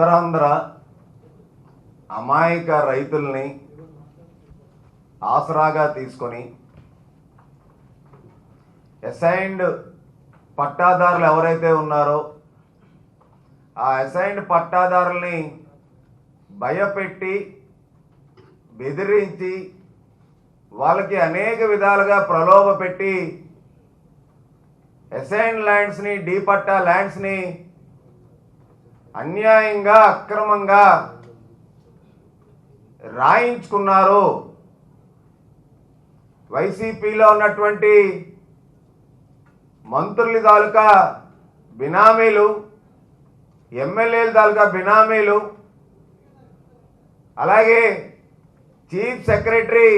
ఉత్తరాంధ్ర అమాయక రైతుల్ని ఆసరాగా తీసుకొని అసైన్డ్ పట్టాదారులు ఎవరైతే ఉన్నారో ఆ అసైన్డ్ పట్టాదారుల్ని భయపెట్టి బెదిరించి వాళ్ళకి అనేక విధాలుగా ప్రలోభ పెట్టి అసైన్డ్ ల్యాండ్స్ని డీ పట్టా ల్యాండ్స్ని అన్యాయంగా అక్రమంగా రాయించుకున్నారు. వైసీపీలో ఉన్నటువంటి మంత్రుల తాలూకా బినామీలు, ఎమ్మెల్యేల తాలూకా బినామీలు, అలాగే chief secretary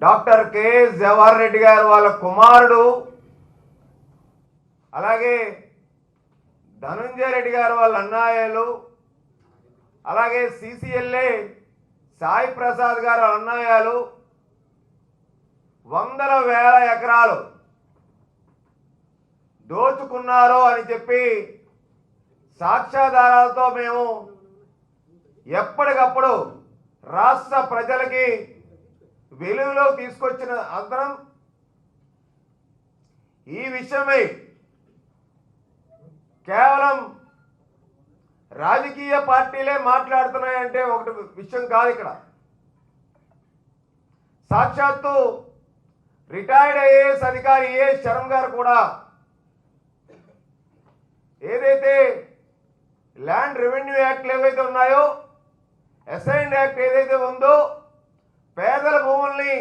doctor K S Jawahar Reddy గారు వాళ్ళ కుమారుడు, అలాగే ధనుంజయ రెడ్డి గారు వాళ్ళ అన్నయ్యలు, అలాగే సిసిఎల్ఏ సాయి ప్రసాద్ గారు అన్నయ్యలు వందల వేల ఎకరాలు దోచుకున్నారు అని చెప్పి సాక్ష్యాధారాలతో మేము ఎప్పటికప్పుడు రాష్ట్ర ప్రజలకి వెలుగులో తీసుకొచ్చిన అనంతరం ఈ విషయమై కేవలం రాజకీయ పార్టీలే మాట్లాడుతున్నాయంటే ఒకటి విషయం కాదు. ఇక్కడ సాక్షాత్తు రిటైర్డ్ ఐఏఎస్ అధికారి ఏఎస్ శర్మ గారు కూడా ఏదైతే ల్యాండ్ రెవెన్యూ యాక్ట్లు ఏవైతే ఉన్నాయో, అసైన్డ్ యాక్ట్ ఏదైతే ఉందో, పేదల భూముల్ని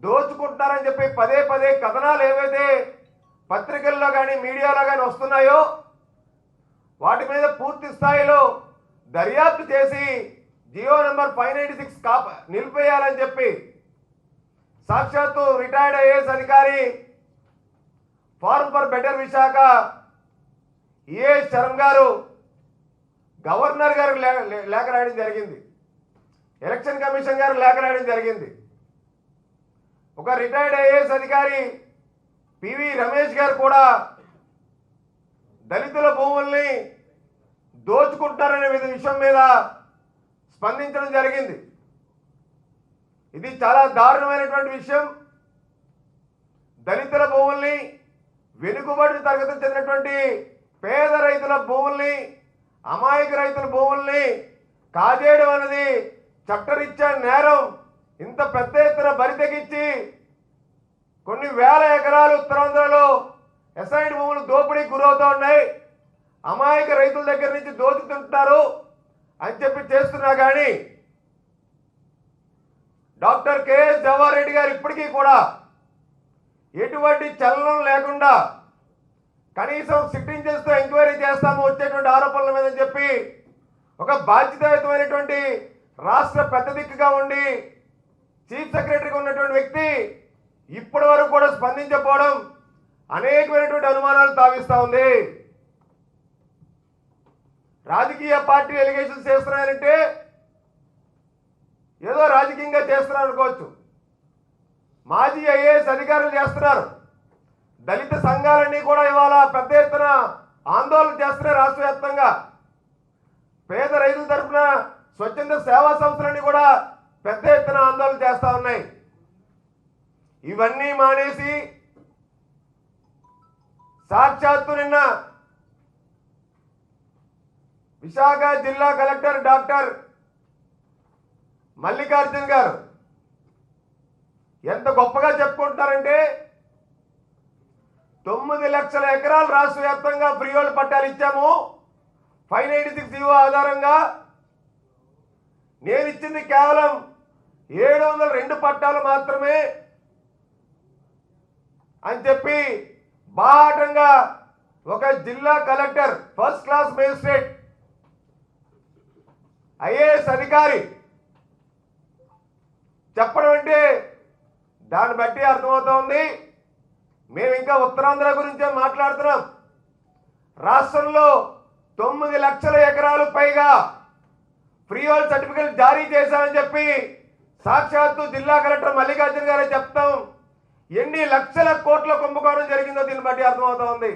దోచుకుంటారని చెప్పి పదే పదే కథనాలు ఏవైతే పత్రికల్లో కానీ మీడియాలో కానీ వస్తున్నాయో వాటి మీద పూర్తి స్థాయిలో దర్యాప్తు చేసి జియో నెంబర్ 596 నిలిపేయాలని చెప్పి సాక్షాత్తు రిటైర్డ్ ఐఏఎస్ అధికారి forum for better Visakha A S Sharma గారు గవర్నర్ గారు లేఖ రాయడం జరిగింది, ఎలక్షన్ కమిషన్ గారు లేఖ రాయడం జరిగింది. ఒక రిటైర్డ్ ఐఏఎస్ అధికారి పివి రమేష్ గారు కూడా దళితుల భూముల్ని దోచుకుంటారనే విషయం మీద స్పందించడం జరిగింది. ఇది చాలా దారుణమైనటువంటి విషయం. దళితుల భూముల్ని, వెనుకబడిన తరగతికి చెందినటువంటి పేద రైతుల భూముల్ని, అమాయక రైతుల భూముల్ని కాజేయడం అనేది చట్టరీత్యా నేరం. ఇంత పెద్ద ఎత్తున బరి తెగించి కొన్ని వేల ఎకరాలు ఉత్తరాంధ్రలో అసైన్డ్ భూములు దోపిడీకి గురవుతూ ఉన్నాయి, అమాయక రైతుల దగ్గర నుంచి దోచుతుంటారు అని చెప్పి చేస్తున్నా కానీ డాక్టర్ కెఎస్ జవహర్ రెడ్డి గారు ఇప్పటికీ కూడా ఎటువంటి చలనం లేకుండా కనీసం సిట్టింగ్ చేస్తూ ఎంక్వైరీ చేస్తాము వచ్చేటువంటి ఆరోపణల మీద చెప్పి ఒక బాధ్యతాయుతమైనటువంటి రాష్ట్ర పెద్ద దిక్కుగా ఉండి చీఫ్ సెక్రటరీగా ఉన్నటువంటి వ్యక్తి ఇప్పటి వరకు కూడా స్పందించకపోవడం అనేకమైనటువంటి అనుమానాలు తావిస్తూ ఉంది. రాజకీయ పార్టీ ఎలిగేషన్స్ చేస్తున్నారంటే ఏదో రాజకీయంగా చేస్తున్నారు అనుకోవచ్చు. మాజీ ఐఏఎస్ అధికారులు చేస్తున్నారు. దళిత సంఘాలన్నీ కూడా ఇవాళ పెద్ద ఎత్తున ఆందోళన చేస్తున్నాయి. రాష్ట్ర వ్యాప్తంగా పేద రైతుల తరఫున స్వచ్ఛంద సేవా సంస్థలన్నీ కూడా పెద్ద ఎత్తున ఆందోళన చేస్తూ ఉన్నాయి. ఇవన్నీ మానేసి సాక్షాత్తు నిన్న విశాఖ జిల్లా కలెక్టర్ డాక్టర్ మల్లికార్జున్ గారు ఎంత గొప్పగా చెప్పుకుంటున్నారంటే 9 లక్షల ఎకరాలు రాష్ట్ర వ్యాప్తంగా ఫ్రీ హోల్డ్ పట్టాలు ఇచ్చాము 596 జీవో ఆధారంగా. నేను ఇచ్చింది కేవలం 702 పట్టాలు మాత్రమే అని చెప్పి బాహటంగా ఒక జిల్లా collector, first class magistrate, IAS అధికారి చెప్పడం అంటే దాన్ని బట్టి అర్థమవుతోంది మేము ఇంకా ఉత్తరాంధ్ర గురించే మాట్లాడుతున్నాం. రాష్ట్రంలో 9 లక్షల ఎకరాలు పైగా ఫ్రీ హోల్డ్ సర్టిఫికెట్ జారీ చేశామని చెప్పి సాక్షాత్తు జిల్లా కలెక్టర్ మల్లికార్జున గారే చెప్తాం. ఎన్ని లక్షల కోట్ల కుంభకోణం జరిగిందో దీన్ని బట్టి అర్థమవుతోంది.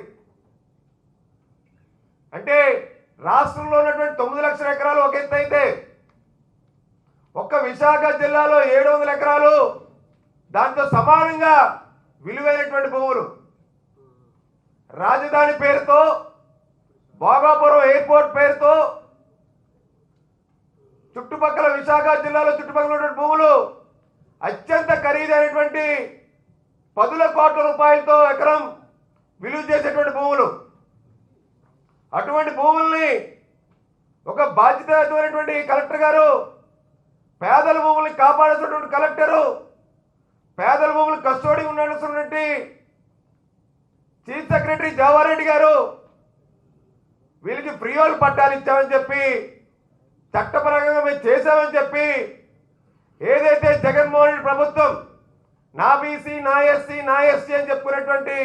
అంటే రాష్ట్రంలో ఉన్నటువంటి 9 లక్షల ఎకరాలు ఒక ఎత్తు అయితే ఒక్క విశాఖ జిల్లాలో 700 ఎకరాలు దాంతో సమానంగా విలువైనటువంటి భూములు రాజధాని పేరుతో భోగాపురం ఎయిర్పోర్ట్ పేరుతో చుట్టుపక్కల విశాఖ జిల్లాలో చుట్టుపక్కల ఉన్నటువంటి భూములు అత్యంత ఖరీదైనటువంటి 10 కోట్ల రూపాయలతో ఎకరం విలువ చేసేటువంటి భూములు. అటువంటి భూముల్ని ఒక బాధ్యతమైనటువంటి కలెక్టర్ గారు పేదల భూముల్ని కాపాడాల్సినటువంటి కలెక్టరు పేదల భూములు కస్టోడీ ఉండాల్సినటువంటి చీఫ్ సెక్రటరీ జవారెడ్డి గారు వీళ్ళకి ఫ్రీహోల్డ్ పట్టాలు ఇచ్చామని చెప్పి చట్టపరంగా మేము చేశామని చెప్పి ఏదైతే జగన్మోహన్ రెడ్డి ప్రభుత్వం నా బీసీ నా ఎస్సీ నా ఎస్టీ అని చెప్పుకునేటువంటి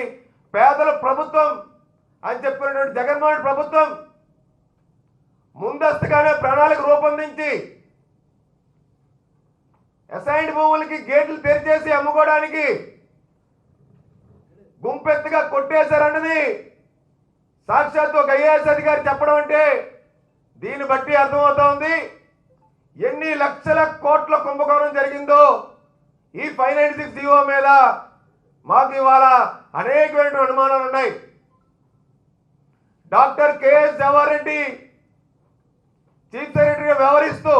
పేదల ప్రభుత్వం అని చెప్పుకునేటువంటి జగన్మోహన్ రెడ్డి ప్రభుత్వం ముందస్తుగానే ప్రణాళిక రూపొందించి అసైన్డ్ భూములకి గేట్లు తెరిచేసి అమ్ముకోవడానికి గుంపెత్తుగా కొట్టేశారన్నది సాక్షాత్ ఒక ఐఏఎస్ అధికారి చెప్పడం అంటే దీన్ని బట్టి అర్థమవుతోంది ఎన్ని లక్షల కోట్ల కుంభకోణం జరిగిందో ఈ 596 జీవో మీద మాకు ఇవాళ అనేకమైన అనుమానాలు ఉన్నాయి. డాక్టర్ కెఎస్ జవారెడ్డి చీఫ్ సెక్రటరీగా వ్యవహరిస్తూ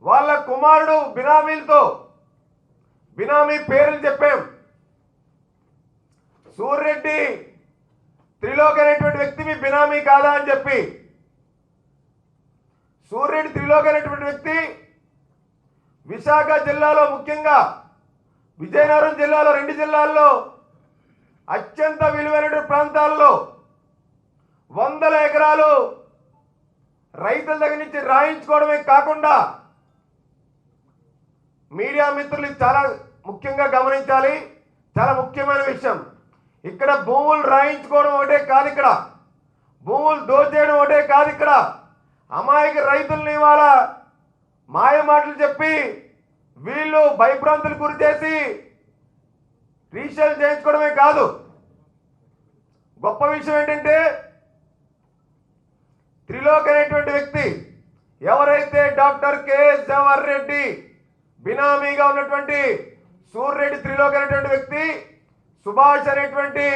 వాళ్ళ కుమారుడు బినామీలతో బినామీ పేర్లు చెప్పాం. సూర్రెడ్డి త్రిలోక్ అనేటువంటి వ్యక్తి మీ బినామీ కాదా అని చెప్పి సూర్రెడ్డి త్రిలోక్ అనేటువంటి వ్యక్తి విశాఖ జిల్లాలో ముఖ్యంగా విజయనగరం జిల్లాలో 2 జిల్లాల్లో అత్యంత విలువైన ప్రాంతాల్లో 100 ఎకరాలు రైతుల దగ్గర నుంచి రాయించుకోవడమే కాకుండా మీడియా మిత్రులు చాలా ముఖ్యంగా గమనించాలి. చాలా ముఖ్యమైన విషయం. ఇక్కడ భూములు రాయించుకోవడం ఒకటే కాదు, ఇక్కడ భూములు దోచేయడం ఒకటే కాదు, ఇక్కడ అమాయక రైతుల్ని ఇవాళ మాయ మాటలు చెప్పి వీళ్ళు భయభ్రాంతులు గురి చేసి రీసేల్ చేయించుకోవడమే కాదు. గొప్ప విషయం ఏంటంటే త్రిలోక్ అనేటువంటి వ్యక్తి ఎవరైతే డాక్టర్ కెఎస్ జవారెడ్డి బినామీగా ఉన్నటువంటి సూర్రెడ్డి త్రిలోక్ అనేటువంటి వ్యక్తి సుభాష్ అనేటువంటి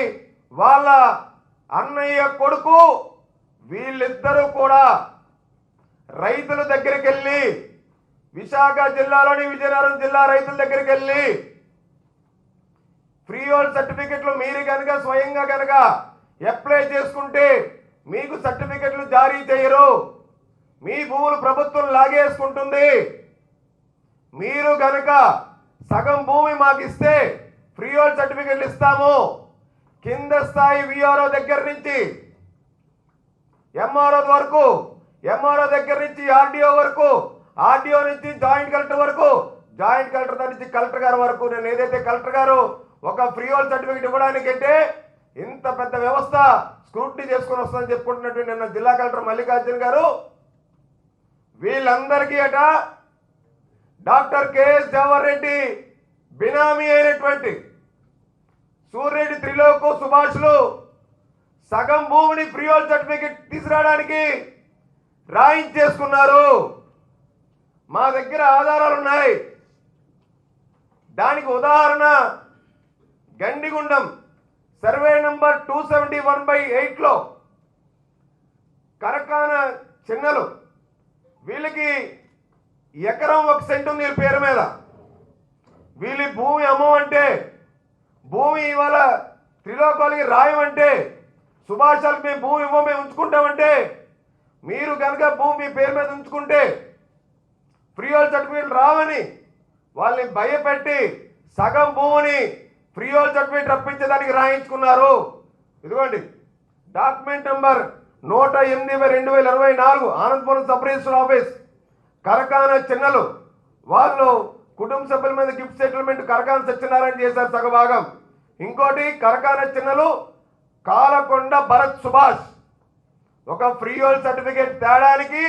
వాళ్ళ అన్నయ్య కొడుకు వీళ్ళిద్దరూ కూడా రైతుల దగ్గరికి వెళ్ళి విశాఖ జిల్లాలోని విజయనగరం జిల్లా రైతుల దగ్గరికి వెళ్ళి ఫ్రీ హోల్డ్ సర్టిఫికెట్లు మీరు కనుక స్వయంగా కనుక అప్లై చేసుకుంటే మీకు సర్టిఫికెట్లు జారీ చేయరు, మీ భూములు ప్రభుత్వం లాగేసుకుంటుంది, మీరు కనుక సగం భూమి మాకు ఇస్తే ఫ్రీ హోల్డ్ సర్టిఫికెట్లు ఇస్తాము, కింద స్థాయి విఆర్ఓ దగ్గర నుంచి ఎంఆర్ఓ వరకు, ఎంఆర్ఓ దగ్గర నుంచి ఆర్డీఓ వరకు, ఆర్డీఓ నుంచి జాయింట్ కలెక్టర్ వరకు, జాయింట్ కలెక్టర్ నుంచి కలెక్టర్ గారు వరకు నేను ఏదైతే కలెక్టర్ గారు ఒక ఫ్రీ హోల్డ్ సర్టిఫికెట్ ఇవ్వడానికంటే ఇంత పెద్ద వ్యవస్థ స్క్రూటినీ చేసుకుని వస్తుందని చెప్పుకుంటున్నటువంటి నిన్న జిల్లా కలెక్టర్ మల్లికార్జున గారు వీళ్ళందరికీ అట డాక్టర్ కెఎస్ జవారెడ్డి బినామీ అయినటువంటి సూర్రెడ్డి త్రిలోక్ సుభాష్లు సగం భూమిని ఫ్రీ హోల్డ్ సర్టిఫికెట్ తీసుకురావడానికి రాయించేసుకున్నారు. మా దగ్గర ఆధారాలు ఉన్నాయి. దానికి ఉదాహరణ గండిగుండం సర్వే నంబర్ 271/8లో కరకాన చిన్నలు వీళ్ళకి ఎకరం 1 సెంటు ఉంది పేరు మీద. వీళ్ళ భూమి అమ్మమంటే భూమి ఇవాళ త్రిలోకాలకి రాయమంటే సుభాషాలకు మేము భూమి ఇవ్వం మేము ఉంచుకుంటామంటే మీరు కనుక భూమి మీ పేరు మీద ఉంచుకుంటే ఫ్రీ హోల్డ్ సర్టిఫికేట్ రావని వాళ్ళని భయపెట్టి సగం భూమిని ఫ్రీ హోల్డ్ సర్టిఫికేట్ రప్పించేదానికి రాయించుకున్నారు. ఇదిగోండి document number 108/2024 Anandapuram sub register office కరకాన చిన్నలు వాళ్ళు కుటుంబ సభ్యుల మీద గిఫ్ట్ సెటిల్మెంట్ కరకాన సత్యనారాయణ చేశారు సగభాగం. ఇంకోటి కరకాన చిన్నలు కాలకొండ భరత్ సుభాష్ ఒక ఫ్రీ హోల్డ్ సర్టిఫికేట్ తేడానికి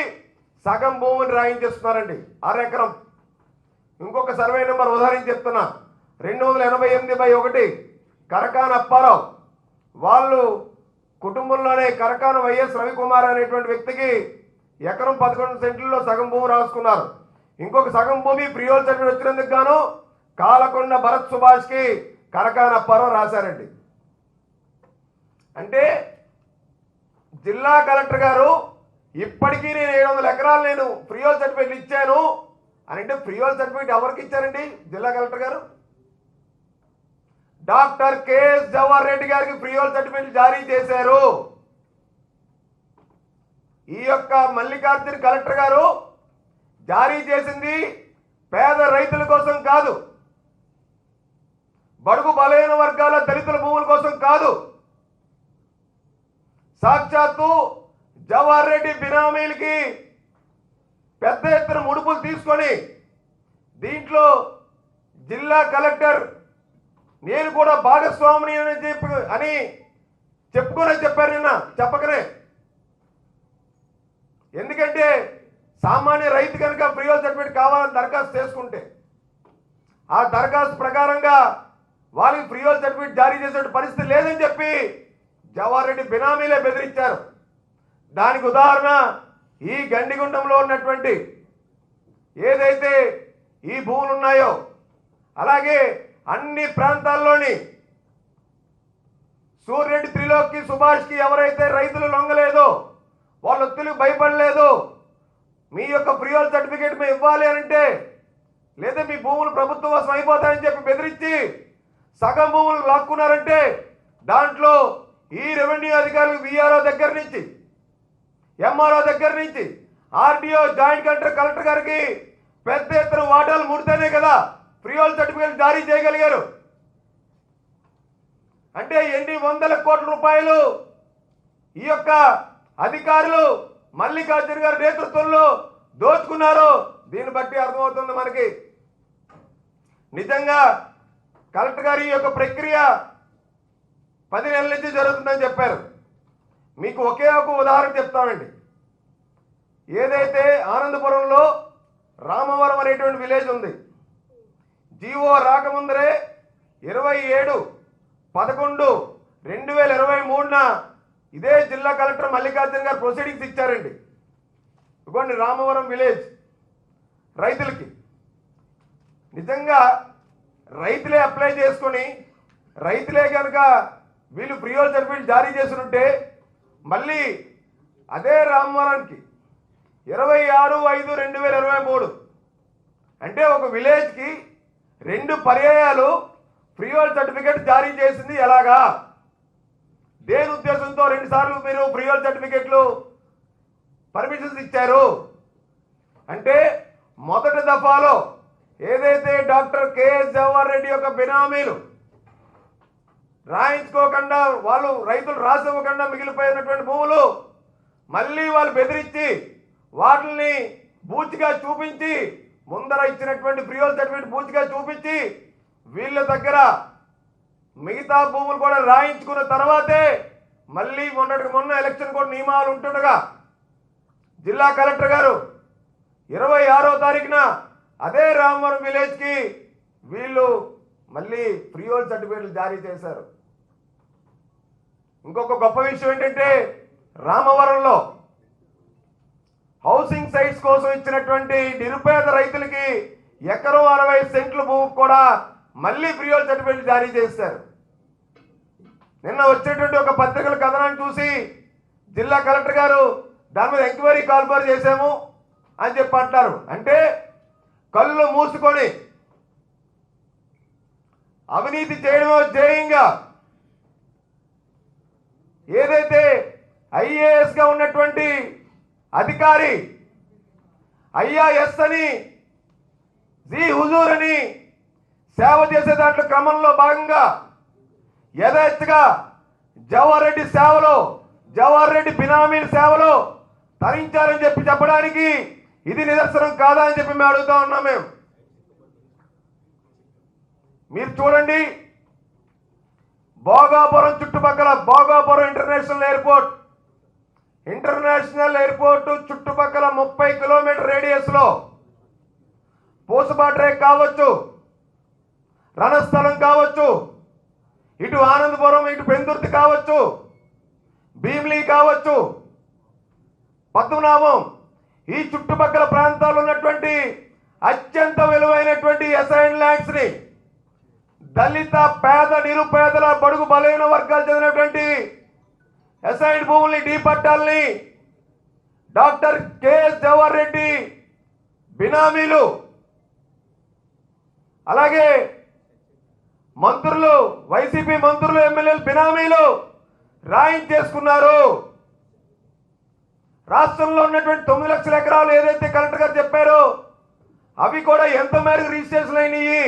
సగం భూమిని రాయించేస్తున్నారండి 6 ఎకరం. ఇంకొక సర్వే నెంబర్ ఉదాహరణ చెప్తున్నా 288/1 కరకాన అప్పారావు వాళ్ళు కుటుంబంలోనే కరకాన వైఎస్ రవికుమార్ అనేటువంటి వ్యక్తికి ఎకరం 11 సెంట్లలో సగం భూమి రాసుకున్నారు. ఇంకొక సగం భూమి ప్రియోల్ సర్టిఫికేట్ వచ్చినందుకు గాను కాలకొండ భరత్ సుభాష్కి కరకాన అప్పారావు రాశారండి. అంటే జిల్లా కలెక్టర్ గారు ఇప్పటికీ నేను 700 ఎకరాలు నేను ప్రియోల్ సర్టిఫికేట్ ఇచ్చాను అని అంటే ప్రియోల్ సర్టిఫికేట్ ఎవరికి ఇచ్చారండి? జిల్లా కలెక్టర్ గారు డాక్టర్ కెఎస్ జవహర్ రెడ్డి గారికి ప్రియోల్ సర్టిఫికేట్ జారీ చేశారు. ఈ యొక్క మల్లికార్జున కలెక్టర్ గారు జారీ చేసింది పేద రైతుల కోసం కాదు, బడుగు బలహీన వర్గాల దళితుల భూముల కోసం కాదు. సాక్షాత్తు జవహర్ రెడ్డి బినామీలకి పెద్ద ఎత్తున ముడుపులు తీసుకొని దీంట్లో జిల్లా కలెక్టర్ నేను కూడా భాగస్వామిని అని చెప్పుకునే చెప్పారు నిన్న చెప్పకనే. ఎందుకంటే సామాన్య రైతు కనుక ప్రియోల్ సర్టిఫికేట్ కావాలని దరఖాస్తు చేసుకుంటే ఆ దరఖాస్తు ప్రకారంగా వాళ్ళకి ప్రియోల్ సర్టిఫికేట్ జారీ చేసే పరిస్థితి లేదని చెప్పి జవహర్ రెడ్డి బినామీలే బెదిరించారు. దానికి ఉదాహరణ ఈ గండిగుండంలో ఉన్నటువంటి ఏదైతే ఈ భూములు ఉన్నాయో అలాగే అన్ని ప్రాంతాల్లోని సూర్యరెడ్డి త్రిలోక్కి సుభాష్కి ఎవరైతే రైతులు లొంగలేదో వాళ్ళ ఒత్తులకు భయపడలేదు మీ యొక్క ప్రియోల్ సర్టిఫికేట్ మేము ఇవ్వాలి అంటే లేదా మీ భూములు ప్రభుత్వ వశం అయిపోతాయని చెప్పి బెదిరించి సగం భూములు లాక్కున్నారంటే దాంట్లో ఈ రెవెన్యూ అధికారులు విఆర్ఓ దగ్గర నుంచి ఎంఆర్ఓ దగ్గర నుంచి ఆర్డీఓ జాయింట్ కలెక్టర్ గారికి పెద్ద ఎత్తున వాటాలు ముడితేనే కదా ప్రియోల్ సర్టిఫికేట్ జారీ చేయగలిగారు. అంటే ఎన్ని వందల కోట్ల రూపాయలు ఈ యొక్క అధికారులు మల్లికార్జున గారి నేతృత్వంలో దోచుకున్నారు. దీన్ని బట్టి అర్థమవుతుంది మనకి. నిజంగా కలెక్టర్ గారి యొక్క ప్రక్రియ 10 నెలల నుంచి జరుగుతుందని చెప్పారు. మీకు ఒకే ఒక ఉదాహరణ చెప్తామండి. ఏదైతే ఆనందపురంలో రామవరం అనేటువంటి విలేజ్ ఉంది, జీవో రాకముందరే 27/11/2023న ఇదే జిల్లా కలెక్టర్ మల్లికార్జున గారు ప్రొసీడింగ్స్ ఇచ్చారండి. ఇదిగోండి రామవరం విలేజ్ రైతులకి. నిజంగా రైతులే అప్లై చేసుకొని రైతులే కనుక వీళ్ళు ప్రియోల్ సర్టిఫికేట్ జారీ చేసినట్టే మళ్ళీ అదే రామవరానికి 26/5/2023 అంటే ఒక విలేజ్కి 2 పర్యాయాలు ప్రియోల్ సర్టిఫికేట్ జారీ చేసింది ఎలాగా? దేని ఉద్దేశంతో 2 సార్లు మీరు ప్రియోల్ సర్టిఫికేట్లు పర్మిషన్స్ ఇచ్చారు అంటే మొదటి దఫాలో ఏదైతే డాక్టర్ కెఎస్ జవహర్ రెడ్డి యొక్క బినామీలు రాయించుకోకుండా వాళ్ళు రైతులు రాసివ్వకుండా మిగిలిపోయినటువంటి భూములు మళ్ళీ వాళ్ళు బెదిరించి వాటిని బూచిగా చూపించి ముందర ఇచ్చినటువంటి ప్రియోల్ సర్టిఫికేట్ బూచిగా చూపించి వీళ్ళ దగ్గర మిగతా భూములు కూడా రాయించుకున్న తర్వాతే మళ్ళీ మొన్న ఎలక్షన్ కూడా నియమాలు ఉంటుండగా జిల్లా కలెక్టర్ గారు 26వ తారీఖున అదే రామవరం విలేజ్కి వీళ్ళు మళ్ళీ ప్రియోల్ సర్టిఫికేట్లు జారీ చేశారు. ఇంకొక గొప్ప విషయం ఏంటంటే రామవరంలో హౌసింగ్ సైట్స్ కోసం ఇచ్చినటువంటి నిరుపేద రైతులకి ఎకరం 60 సెంట్ల భూమి కూడా మళ్ళీ ప్రియోల్ సర్టిఫికేట్ జారీ చేశారు. నిన్న వచ్చేటువంటి ఒక పత్రికల కథనాన్ని చూసి జిల్లా కలెక్టర్ గారు దాని మీద ఎంక్వైరీ కాల్ఫర్ చేశాము అని చెప్పి అంటారు. అంటే కళ్ళు మూసుకొని అవినీతి చేయడమో ధ్యేయంగా ఏదైతే ఐఏఎస్ గా ఉన్నటువంటి అధికారి ఐఆర్ఎస్ అని జీ హుజూర్ అని సేవ చేసే దాంట్లో క్రమంలో భాగంగా యథేచ్ఛగా జవహర్ రెడ్డి సేవలో జవహర్ రెడ్డి బినామీల సేవలో తరించారని చెప్పి చెప్పడానికి ఇది నిదర్శనం కాదా అని చెప్పి మేము అడుగుతా ఉన్నాం. మీరు చూడండి భోగాపురం చుట్టుపక్కల భోగాపురం ఇంటర్నేషనల్ ఎయిర్పోర్ట్ చుట్టుపక్కల 30 కిలోమీటర్ రేడియస్ లో పూసపాట్రేక్ కావచ్చు, రణస్థలం కావచ్చు, ఇటు ఆనందపురం ఇటు పెందుర్తి కావచ్చు, భీమిలి కావచ్చు, పద్మనాభం, ఈ చుట్టుపక్కల ప్రాంతాల్లో ఉన్నటువంటి అత్యంత విలువైనటువంటి అసైన్ ల్యాండ్స్ ని దళిత, పేద, నిరుపేదల, బడుగు బలైన వర్గాలు చెందినటువంటి అసైన్ భూముల్ని, డీ పట్టాలని డాక్టర్ కెఎస్ జవహర్ రెడ్డి బినామీలు, అలాగే మంత్రులు, వైసీపీ మంత్రులు, ఎమ్మెల్యేలు బినామీలు రాయించేసుకున్నారు. రాష్ట్రంలో ఉన్నటువంటి 9 లక్షల ఎకరాలు ఏదైతే కలెక్టర్ గారు చెప్పారో అవి కూడా ఎంత మేరకు రిజిస్ట్రేషన్ అయినాయి,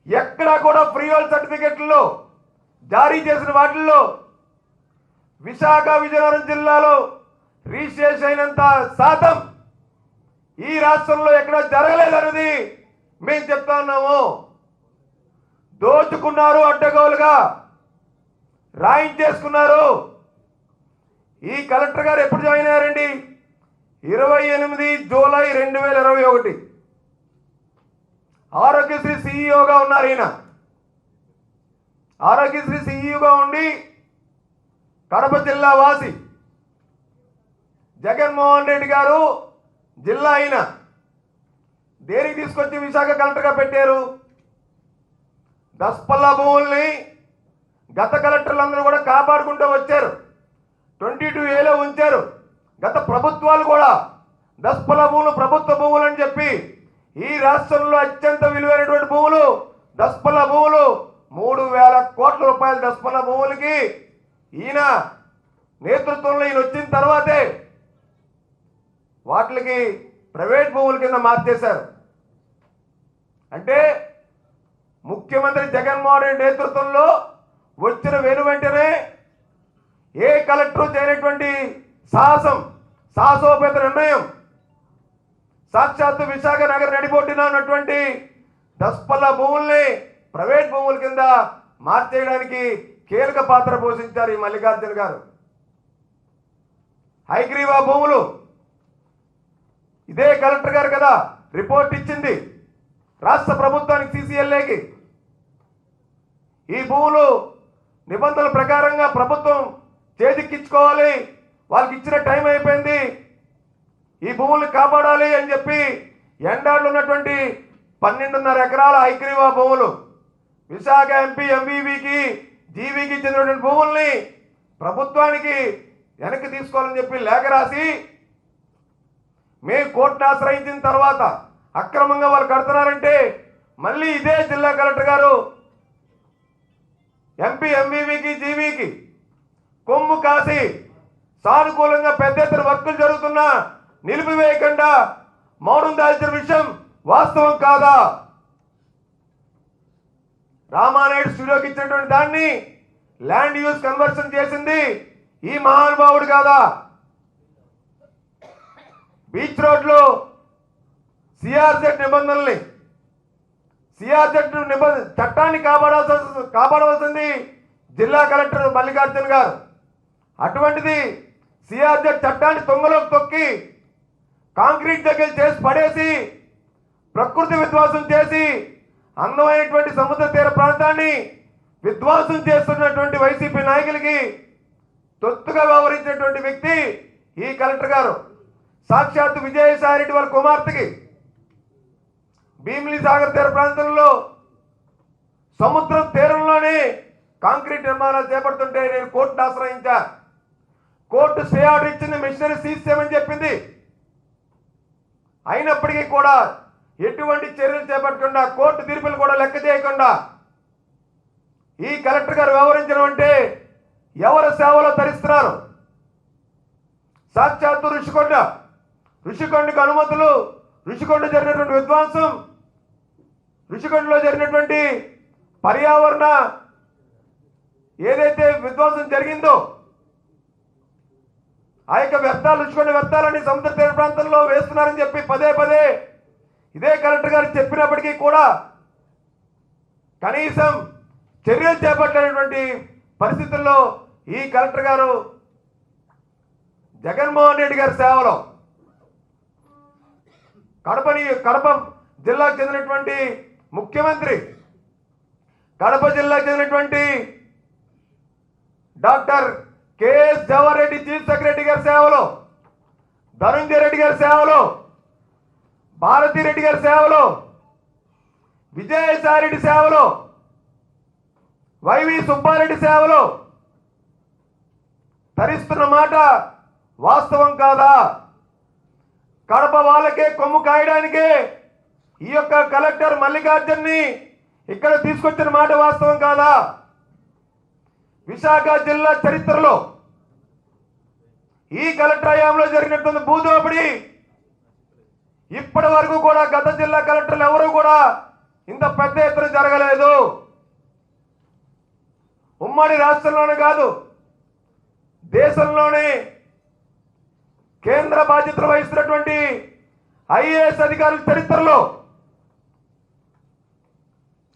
ఎక్కడా కూడా ఫ్రీ హోల్డ్ సర్టిఫికెట్లలో జారీ చేసిన వాటిల్లో విశాఖ, విజయనగరం జిల్లాలో రిజిస్ట్రేషన్ అయినంత శాతం ఈ రాష్ట్రంలో ఎక్కడ జరగలేదన్నది మేము చెప్తా ఉన్నాము. దోచుకున్నారు, అడ్డగోలుగా రాయించేసుకున్నారు. ఈ కలెక్టర్ గారు ఎప్పుడు జాయిన్ అయ్యారండి? 28 జూలై 2021 ఆరోగ్యశ్రీ సీఈఓగా ఉన్నారు. ఈయన ఆరోగ్యశ్రీ సీఈఓగా ఉండి కడప జిల్లా వాసి. జగన్మోహన్ రెడ్డి గారు జిల్లా అయిన దేనికి తీసుకొచ్చి విశాఖ కలెక్టర్గా పెట్టారు? దస్పల్లా భూముల్ని గత కలెక్టర్లందరూ కూడా కాపాడుకుంటూ వచ్చారు. 22A ఉంచారు. గత ప్రభుత్వాలు కూడా దస్పల్లా భూములు ప్రభుత్వ భూములు అని చెప్పి ఈ రాష్ట్రంలో అత్యంత విలువైనటువంటి భూములు దస్పల్లా భూములు 3,000 కోట్ల రూపాయల దస్పల్లా భూములకి ఈయన నేతృత్వంలో ఈయన వచ్చిన తర్వాతే వాటికి ప్రైవేట్ భూముల కింద మార్చేశారు. అంటే ముఖ్యమంత్రి జగన్మోహన్ రెడ్డి నేతృత్వంలో వచ్చిన వెంటనే ఏ కలెక్టర్ చేయనటువంటి సాహసోపేత నిర్ణయం, సాక్షాత్తు విశాఖ నగర నడిబొడ్డున ఉన్నటువంటి దస్పల్లా భూముల్ని ప్రైవేట్ భూముల కింద మార్చేయడానికి కీలక పాత్ర పోషించారు ఈ మల్లికార్జున గారు. హైగ్రీవా భూములు ఇదే కలెక్టర్ గారు కదా రిపోర్ట్ ఇచ్చింది రాష్ట్ర ప్రభుత్వానికి, CCLAకి. ఈ భూములు నిబంధనల ప్రకారంగా ప్రభుత్వం చేజిక్కించుకోవాలి, వాళ్ళకి ఇచ్చిన టైం అయిపోయింది, ఈ భూముల్ని కాపాడాలి అని చెప్పి ఎండాడులో ఉన్నటువంటి 12.5 ఎకరాల హైగ్రీవా భూములు విశాఖ ఎంపీ, MVVకి, జీవీకి చెందినటువంటి భూముల్ని ప్రభుత్వానికి వెనక్కి తీసుకోవాలని చెప్పి లేఖ రాసి మేము కోర్టును ఆశ్రయించిన తర్వాత అక్రమంగా వాళ్ళు కడుతున్నారంటే మళ్ళీ ఇదే జిల్లా కలెక్టర్ గారు ఎంపీ, MVVకి, జీవీకి కొమ్ము కాసి సానుకూలంగా పెద్ద ఎత్తున వర్కులు జరుగుతున్నా నిలిపివేయకుండా మౌనం దాల్చిన విషయం వాస్తవం కాదా? రామానాయుడు స్టూడియోకి ఇచ్చినటువంటి దాన్ని ల్యాండ్ యూజ్ కన్వర్షన్ చేసింది ఈ మహానుభావుడు కాదా? బీచ్ రోడ్లో సిఆర్జెడ్ నిబంధనల్ని, చట్టాన్ని కాపాడవలసింది జిల్లా కలెక్టర్ మల్లికార్జున గారు. అటువంటిది సిఆర్జెడ్ చట్టాన్ని తొంగలోకి తొక్కి కాంక్రీట్ దగ్గర చేసి పడేసి ప్రకృతి విధ్వంసం చేసి అందమైనటువంటి సముద్ర తీర ప్రాంతాన్ని విధ్వంసం చేస్తున్నటువంటి వైసీపీ నాయకులకి తొత్తుగా వ్యవహరించినటువంటి వ్యక్తి ఈ కలెక్టర్ గారు. సాక్షాత్తు విజయసాయి రెడ్డి వాళ్ళ కుమార్తెకి భీమిలి సాగర్ తీర ప్రాంతంలో సముద్రం తీరంలోనే కాంక్రీట్ నిర్మాణాలు చేపడుతుంటే నేను కోర్టును ఆశ్రయించా. కోర్టు స్టే ఆర్డర్ ఇచ్చింది, మిషనరీ సీజ్ చేయమని చెప్పింది. అయినప్పటికీ కూడా ఎటువంటి చర్యలు చేపట్టకుండా, కోర్టు తీర్పులు కూడా లెక్క చేయకుండా ఈ కలెక్టర్ గారు వ్యవహరించడం అంటే ఎవరి సేవలో తరిస్తున్నారు? సాక్షాత్తు ఋషికొండకు అనుమతులు, ఋషికొండ జరిగినటువంటి విధ్వంసం, ఋషికొండలో జరిగినటువంటి పర్యావరణ ఏదైతే విధ్వంసం జరిగిందో ఆ యొక్క వ్యర్థాలు, ఋషికొండ వ్యర్థాలని సముద్ర తీర ప్రాంతంలో వేస్తున్నారని చెప్పి పదే ఇదే కలెక్టర్ గారు చెప్పినప్పటికీ కూడా కనీసం చర్యలు చేపట్టేటువంటి పరిస్థితుల్లో ఈ కలెక్టర్ గారు జగన్మోహన్ రెడ్డి గారి సేవలో కడప జిల్లాకు చెందినటువంటి ముఖ్యమంత్రి, కడప జిల్లాకు చెందినటువంటి doctor KS Jawahar Reddy chief secretary గారి సేవలో, ధనంజయ రెడ్డి గారి సేవలో, భారతిరెడ్డి గారి సేవలో, విజయసాయి రెడ్డి సేవలో, వైవి సుబ్బారెడ్డి సేవలో తరిస్తున్న మాట వాస్తవం కాదా? కడప వాళ్ళకే కొమ్ము కాయడానికే ఈ యొక్క కలెక్టర్ మల్లికార్జున్ని ఇక్కడ తీసుకొచ్చిన మాట వాస్తవం కాదా? విశాఖ జిల్లా చరిత్రలో ఈ కలెక్టర్ హయాంలో జరిగినటువంటి భూదోపిడి ఇప్పటి వరకు కూడా గత జిల్లా కలెక్టర్లు ఎవరు కూడా ఇంత పెద్ద ఎత్తున జరగలేదు. ఉమ్మడి రాష్ట్రంలోనే కాదు, దేశంలోనే కేంద్ర బాధ్యతలు వహిస్తున్నటువంటి ఐఏఎస్ అధికారుల చరిత్రలో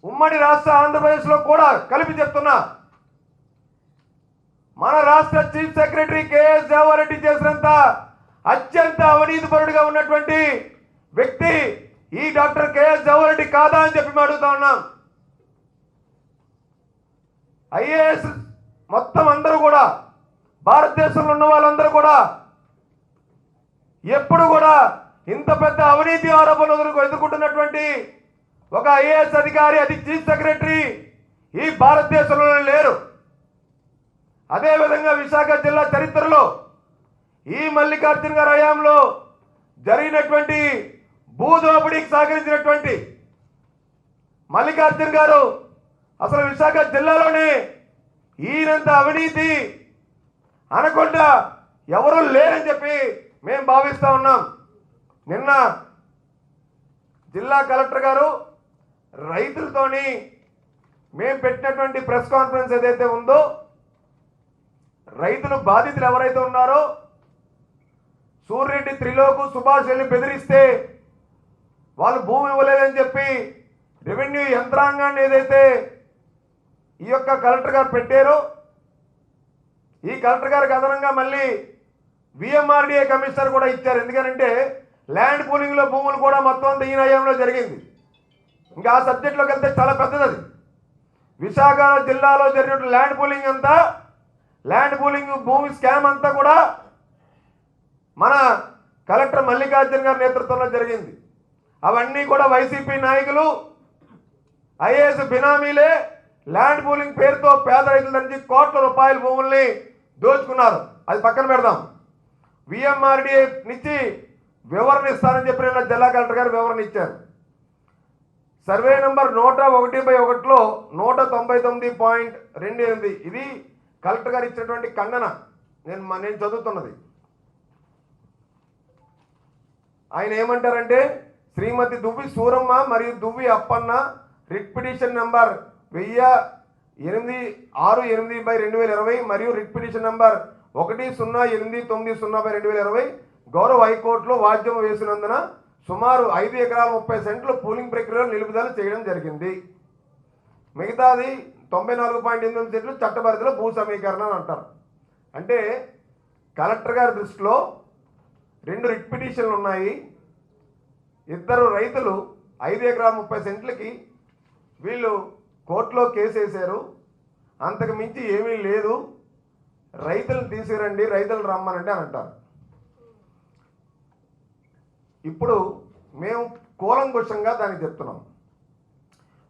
ఉమ్మడి రాష్ట్ర ఆంధ్రప్రదేశ్లో కూడా కలిపి చెప్తున్నా, మన రాష్ట్ర chief secretary KS Jawahar Reddy చేసినంత అత్యంత అవినీతిపరుడిగా ఉన్నటువంటి వ్యక్తి ఈ డాక్టర్ కేఎస్ జవహర్ రెడ్డి కాదా అని చెప్పి అడుగుతా ఉన్నాం. ఐఏఎస్ మొత్తం అందరూ కూడా, భారతదేశంలో ఉన్న వాళ్ళందరూ కూడా ఎప్పుడు కూడా ఇంత పెద్ద అవినీతి ఆరోపణలు ఎదుర్కొంటున్నటువంటి ఒక ఐఏఎస్ అధికారి, అది చీఫ్ సెక్రటరీ ఈ భారతదేశంలో లేరు. అదేవిధంగా విశాఖ జిల్లా చరిత్రలో ఈ మల్లికార్జున గారి హయాంలో జరిగినటువంటి భూదోపిడీకి సహకరించినటువంటి మల్లికార్జున గారు అసలు విశాఖ జిల్లాలోనే ఈయనంత అవినీతి అనకుండా ఎవరూ లేరని చెప్పి మేము భావిస్తూ ఉన్నాం. నిన్న జిల్లా కలెక్టర్ గారు రైతులతోని మేము పెట్టినటువంటి ప్రెస్ కాన్ఫరెన్స్ ఏదైతే ఉందో, రైతులు బాధితులు ఎవరైతే ఉన్నారో సూర్రెడ్డి, త్రిలోకు, సుభాష్ వెళ్ళి బెదిరిస్తే వాళ్ళు భూమి ఇవ్వలేదని చెప్పి రెవెన్యూ యంత్రాంగాన్ని ఏదైతే ఈ యొక్క కలెక్టర్ గారు పెట్టారో, ఈ కలెక్టర్ గారికి అదనంగా మళ్ళీ విఎంఆర్డీఏ కమిషనర్ కూడా ఇచ్చారు. ఎందుకంటే ల్యాండ్ పూలింగ్లో భూములు కూడా మొత్తం అంతా ఈ హయాంలో జరిగింది. ఇంకా ఆ సబ్జెక్ట్లోకి వెళ్తే చాలా పెద్దది అది. విశాఖ జిల్లాలో జరిగిన ల్యాండ్ పూలింగ్ అంతా, ల్యాండ్ పూలింగ్ భూమి స్కామ్ అంతా కూడా మన కలెక్టర్ మల్లికార్జున గారి నేతృత్వంలో జరిగింది. అవన్నీ కూడా వైసీపీ నాయకులు, ఐఏఎస్ బినామీలే ల్యాండ్ పూలింగ్ పేరుతో పేద రైతుల నుంచి కోట్ల రూపాయల భూముల్ని దోచుకున్నారు. అది పక్కన పెడదాం. విఎంఆర్డీఏ నుంచి వివరణ ఇస్తానని చెప్పి నిన్న జిల్లా కలెక్టర్ గారు వివరణ ఇచ్చారు. సర్వే నంబర్ 101/1లో 199.28 ఇది కలెక్టర్ గారు ఇచ్చినటువంటి ఖండన. నేను చదువుతున్నది. ఆయన ఏమంటారంటే, శ్రీమతి దువ్వి సూరమ్మ మరియు దువ్వి అప్పన్న రిట్ పిటిషన్ నంబర్ 1068/2020 మరియు రిట్ పిటిషన్ నంబర్ 1089/2020 గౌరవ హైకోర్టులో వాద్యం వేసినందున సుమారు 5 ఎకరాల 30 సెంట్లు పూలింగ్ ప్రక్రియలో నిలుపుదల చేయడం జరిగింది. మిగతాది 94.8 సెంట్లు చట్టపరిధిలో భూ సమీకరణ అని అంటారు. అంటే కలెక్టర్ గారి దృష్టిలో 2 రిట్ పిటిషన్లు ఉన్నాయి. 2 రైతులు 5 ఎకరాల 30 సెంట్లకి వీళ్ళు కోర్టులో కేసు వేశారు. అంతకు మించి ఏమీ లేదు, రైతులను తీసుకురండి, రైతులు రమ్మనండి అని అంటారు. ఇప్పుడు మేము కూలంకుషంగా దానికి చెప్తున్నాం.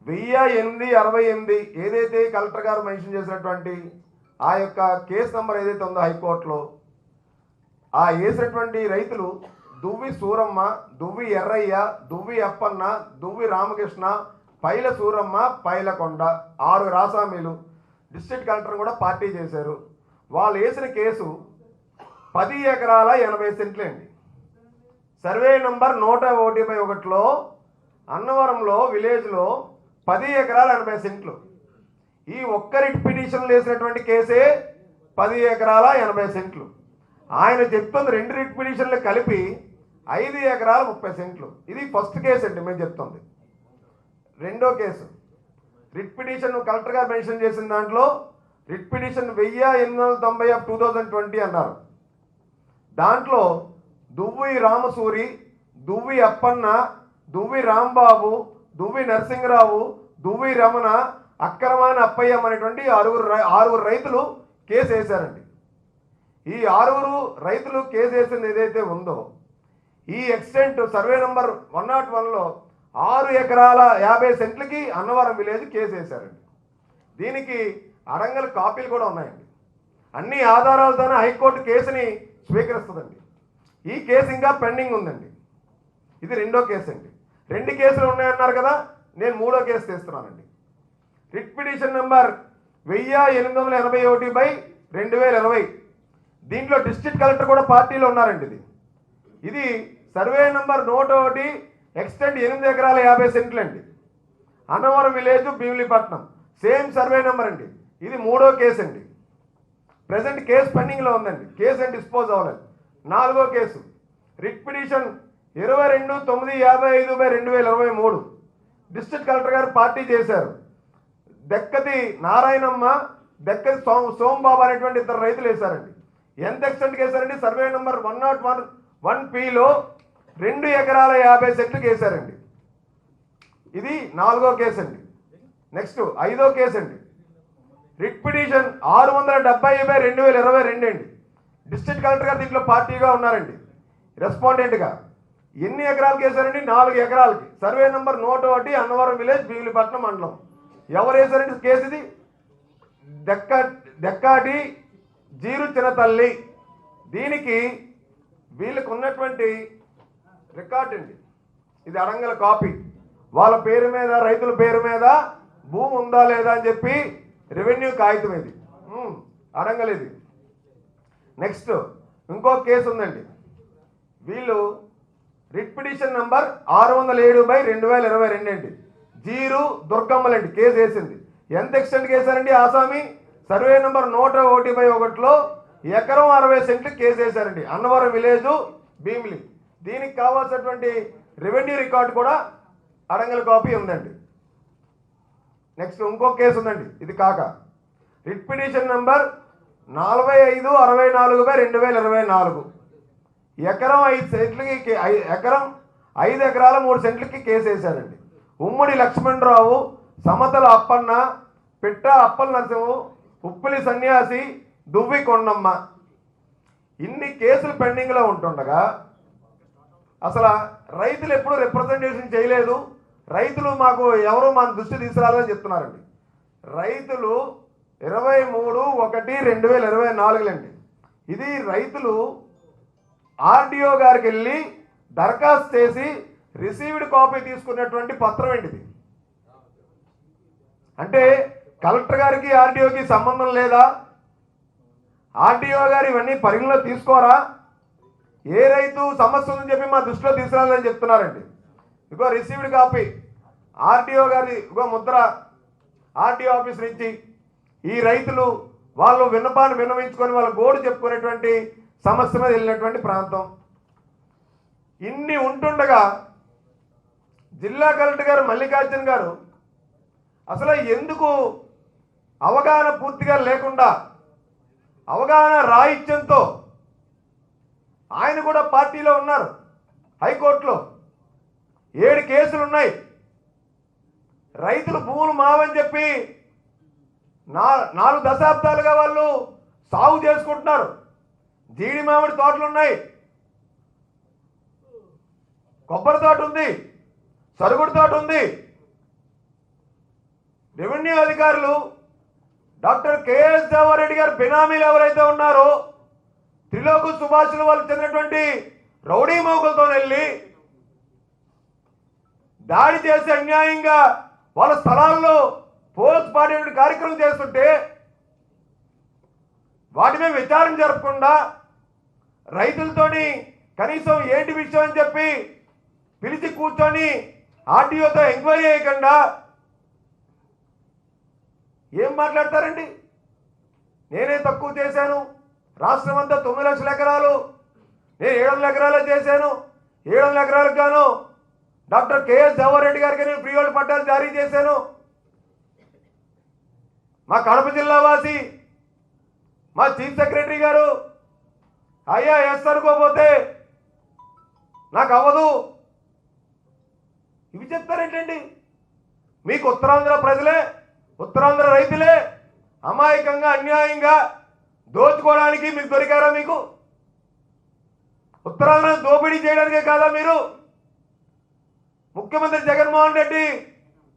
1008/68 ఏదైతే కలెక్టర్ గారు మెన్షన్ చేసినటువంటి ఆ యొక్క కేసు నంబర్ ఏదైతే ఉందో హైకోర్టులో, ఆ వేసినటువంటి రైతులు దువ్వి సూరమ్మ, దువ్వి ఎర్రయ్య, దువ్వి అప్పన్న, దువ్వి రామకృష్ణ, పైల సూరమ్మ, పైలకొండ 6 రాసామీలు డిస్ట్రిక్ట్ కలెక్టర్ కూడా పార్టీ చేశారు. వాళ్ళు వేసిన కేసు 10 ఎకరాల 80 సెంట్లు అండి. సర్వే నంబర్ 101/1లో అన్నవరంలో విలేజ్లో 10 ఎకరాల 80 సెంట్లు. ఈ ఒక్క రిట్ పిటిషన్లు వేసినటువంటి కేసే 10 ఎకరాల 80 సెంట్లు. ఆయన చెప్తుంది 2 రిట్ పిటిషన్లు కలిపి 5 ఎకరాల 30 సెంట్లు. ఇది ఫస్ట్ కేసు అండి మేము చెప్తుంది. రెండో కేసు రిట్ పిటిషన్ కలెక్టర్ గారు మెన్షన్ చేసిన దాంట్లో రిట్ పిటిషన్ 1890/2020 అన్నారు. దాంట్లో దువ్వి రామసూరి, దువ్వి అప్పన్న, దువ్వి రాంబాబు, దువ్వి నరసింహరావు, దువ్వి రమణ, అక్రమాని అప్పయ్యం అనేటువంటి 6 రైతులు కేసు వేశారండి. ఈ 6 రైతులు కేసు వేసింది ఏదైతే ఉందో ఈ ఎక్స్టెంట్ సర్వే నెంబర్ 101లో 6 ఎకరాల 50 సెంట్లకి అన్నవరం విలేజ్ కేసు వేశారండి. దీనికి అడంగల్ కాపీలు కూడా ఉన్నాయండి. అన్ని ఆధారాలతోనే హైకోర్టు కేసుని స్వీకరిస్తుందండి. ఈ కేసు ఇంకా పెండింగ్ ఉందండి. ఇది 2వ కేసు అండి. 2 కేసులు ఉన్నాయన్నారు కదా, నేను 3వ కేసు తీస్తున్నానండి. Writ petition number 1881/2020. దీంట్లో డిస్ట్రిక్ట్ కలెక్టర్ కూడా పార్టీలో ఉన్నారండి. ఇది సర్వే నెంబర్ 101 ఎక్స్టెంట్ 8 ఎకరాల 50 సెంట్లు అండి. Annavaram village Bheemilipatnam same survey number అండి. ఇది 3వ కేసు అండి. ప్రజెంట్ కేసు పెండింగ్లో ఉందండి. కేసు అని డిస్పోజ్ అవ్వలేదు. 4వ case writ petition 22/955/2023 district collector గారు పార్టీ చేశారు. దెక్కతి నారాయణమ్మ, దెక్కతి సోమబాబు అనేటువంటి 2 రైతులు వేశారండి. ఎంత ఎక్స్టెంట్కి వేశారండి? సర్వే నెంబర్ 101(1)Pలో 2 ఎకరాల 50 సెంట్లకు వేశారండి. ఇది 4వ కేసు అండి. నెక్స్ట్ 5వ కేసు అండి. రిట్ పిటిషన్ 670/2022 అండి. డిస్ట్రిక్ట్ కలెక్టర్ గారు దీంట్లో పార్టీగా ఉన్నారండి, రెస్పాండెంట్గా. ఎన్ని ఎకరాలకు వేశారండి? 4 ఎకరాలకి. సర్వే నెంబర్ 101 అన్నవరం విలేజ్ భీమిలీపట్నం మండలం. ఎవరు వేశారండి కేసు? ఇది దెక్కాటి జీరు చిన్నతల్లి. దీనికి వీళ్ళకు ఉన్నటువంటి రికార్డ్ అండి. ఇది అడంగల కాపీ. వాళ్ళ పేరు మీద, రైతుల పేరు మీద భూమి ఉందా లేదా అని చెప్పి రెవెన్యూ కాగితం ఇది అడంగల్ ఇది. నెక్స్ట్ ఇంకో కేసు ఉందండి. వీళ్ళు రిట్ పిటిషన్ నెంబర్ 607/2022 అండి. జీరు దుర్గమ్మలండి కేసు వేసింది. ఎంత ఎక్స్టెంట్ వేశారండి? ఆసామి సర్వే నెంబర్ 101/1లో ఎకరం 60 సెంట్లు కేసు వేశారండి. అన్నవరం విలేజ్ భీమిలి. దీనికి కావాల్సినటువంటి రెవెన్యూ రికార్డు కూడా అడంగల్ కాపీ ఉందండి. నెక్స్ట్ ఇంకో కేసు ఉందండి. ఇది కాక రిట్ పిటిషన్ నెంబర్ 45/64/2024 ఎకరం 5 సెంట్లకి ఎకరం 5 ఎకరాల 3 సెంట్లకి కేసు వేశారండి. ఉమ్మడి లక్ష్మణరావు, సమతల అప్పన్న, పిట్ట అప్పల నరసింహు, ఉప్పిలి సన్యాసి, దువ్వి కొండమ్మ. ఇన్ని కేసులు పెండింగ్లో ఉంటుండగా అసలు రైతులు ఎప్పుడు రిప్రజెంటేషన్ చేయలేదు. రైతులు మాకు ఎవరు మన దృష్టి తీసుకురాలని చెప్తున్నారండి. రైతులు 23/1/2024 అండి. ఇది రైతులు ఆర్డీఓ గారికి వెళ్ళి దరఖాస్తు చేసి రిసీవ్డ్ కాపీ తీసుకున్నటువంటి పత్రం ఏంటి ఇది? అంటే కలెక్టర్ గారికి ఆర్డీఓకి సంబంధం లేదా? ఆర్డీఓ గారు ఇవన్నీ పరిగణలో తీసుకోరా? ఏ రైతు సమస్య ఉందని చెప్పి మా దృష్టిలో తీసుకురాలని చెప్తున్నారండి. ఇగో రిసీవ్డ్ కాపీ ఆర్డీఓ గారి ఇగో ముద్ర ఆర్డీఓ ఆఫీస్ నుంచి. ఈ రైతులు వాళ్ళు విన్నపాన్ని విన్నవించుకొని వాళ్ళ గోడు చెప్పుకునేటువంటి సమస్య మీద వెళ్ళినటువంటి ప్రాంతం. ఇన్ని ఉంటుండగా జిల్లా కలెక్టర్ గారు మల్లికార్జున్ గారు అసలు ఎందుకు అవగాహన పూర్తిగా లేకుండా అవగాహన రాహిత్యంతో ఆయన కూడా పార్టీలో ఉన్నారు. హైకోర్టులో 7 కేసులు ఉన్నాయి. రైతులు భూములు మావని చెప్పి 4 దశాబ్దాలుగా వాళ్ళు సాగు చేసుకుంటున్నారు. జీడి మామిడి తోటలు ఉన్నాయి, కొబ్బరి తోట ఉంది, సరుగుడు తోట ఉంది. రెవెన్యూ అధికారులు డాక్టర్ కేఎస్ దేవారెడ్డి గారు బినామీలు ఎవరైతే ఉన్నారో త్రిలోకు సుభాషులు వాళ్ళు చెందినటువంటి రౌడీ మోగులతో వెళ్ళి దాడి చేసి అన్యాయంగా వాళ్ళ స్థలాల్లో పోస్ట్ పార్టీ కార్యక్రమం చేస్తుంటే వాటి మీద విచారణ జరపకుండా రైతులతోని కనీసం ఏంటి విషయం అని చెప్పి పిలిచి కూర్చొని ఆర్టీఓతో ఎంక్వైరీ చేయకుండా ఏం మాట్లాడతారండి? నేనే తక్కువ చేశాను, రాష్ట్రం అంతా 9 లక్షల ఎకరాలు, నేను 700 ఎకరాలు చేశాను, 700 ఎకరాలకు గాను డాక్టర్ కేఎస్ దేవారెడ్డి గారికి నేను ప్రియోల్డ్ పట్టాలు జారీ చేశాను. మా కడప జిల్లా వాసి మా చీఫ్ సెక్రటరీ గారు అయ్యా ఎస్ అనుకోకపోతే నాకు అవ్వదు, ఇవి చెప్తారేంటండి? మీకు ఉత్తరాంధ్ర ప్రజలే, ఉత్తరాంధ్ర రైతులే అమాయకంగా అన్యాయంగా దోచుకోవడానికి మీకు దొరికారా? మీకు ఉత్తరాంధ్ర దోపిడీ చేయడానికే కాదా మీరు? ముఖ్యమంత్రి జగన్మోహన్ రెడ్డి